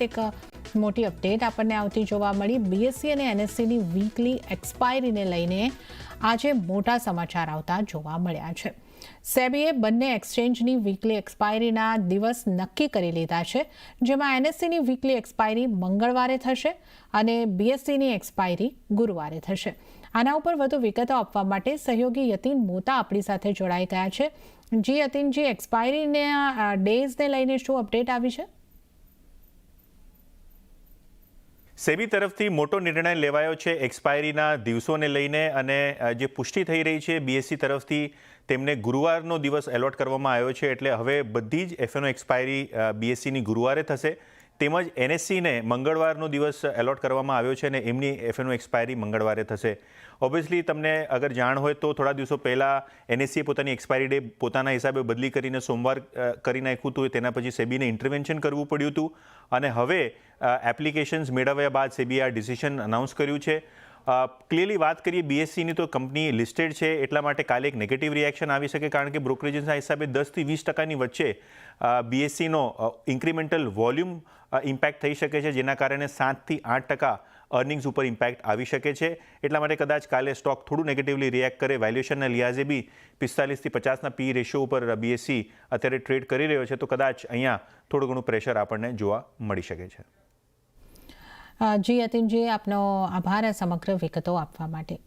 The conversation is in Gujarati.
એક મોટી અપડેટ આપણને આવતી જોવા મળી। બીએસસી અને એનએસસીની વીકલી એક્સપાયરીને લઈને આજે મોટા સમાચાર આવતા જોવા મળ્યા છે। સેબીએ બંને એક્સચેન્જની વીકલી એક્સપાયરીના દિવસ નક્કી કરી લીધા છે, જેમાં એનએસસીની વીકલી એક્સપાયરી મંગળવારે થશે અને બીએસસીની એક્સપાયરી ગુરુવારે થશે। આના ઉપર વધુ વિગતો આપવા માટે સહયોગી યતીન મોતા આપણી સાથે જોડાઈ ગયા છે। જી યતીનજી, એક્સપાયરીના ડેઝને લઈને શું અપડેટ આવી છે? સેબી તરફથી મોટો નિર્ણય લેવાયો છે એક્સપાયરીના દિવસોને લઈને, અને જે પુષ્ટિ થઈ રહી છે બીએસસી તરફથી તેમને ગુરુવારનો દિવસ એલોટ કરવામાં આવ્યો છે। એટલે હવે બધી જ એફએનો એક્સપાયરી બીએસસીની ગુરુવારે થશે, તેમજ એનએસસીને મંગળવારનો દિવસ એલોટ કરવામાં આવ્યો છે અને એમની એફએનો એક્સપાયરી મંગળવારે થશે। ઓબ્વિયસલી તમને અગર જાણ હોય તો થોડા દિવસો પહેલાં એનએસસીએ પોતાની એક્સપાયરી ડે પોતાના હિસાબે બદલી કરીને સોમવાર કરી નાખ્યું હતું। તેના પછી સેબીને ઇન્ટરવેન્શન કરવું પડ્યું હતું અને હવે એપ્લિકેશન્સ મેળવ્યા બાદ સેબીએ આ ડિસિઝન અનાઉન્સ કર્યું છે। ક્લિયરલી વાત કરીએ બીએસસીની તો કંપની લિસ્ટેડ છે, એટલા માટે કાલે એક નેગેટિવ રિએક્શન આવી શકે, કારણ કે બ્રોકરેજીસના હિસાબે 10થી 20% વચ્ચે બીએસસીનો ઇન્ક્રીમેન્ટલ વોલ્યુમ ઇમ્પેક્ટ થઈ શકે છે, જેના કારણે 7થી 8% અર્નિંગ્સ ઉપર ઇમ્પેક્ટ આવી શકે છે। એટલા માટે કદાચ કાલે સ્ટોક થોડું નેગેટિવલી રિએક્ટ કરે। વેલ્યુએશનના લિહાઝે બી 45 થી 50ના પી રેશિયો ઉપર બીએસસી અત્યારે ટ્રેડ કરી રહ્યો છે, તો કદાચ અહીંયા થોડું ઘણું પ્રેશર આપણને જોવા મળી શકે છે। જી યતીનજી, આપનો આભાર સમગ્ર વિગતો આપવા માટે।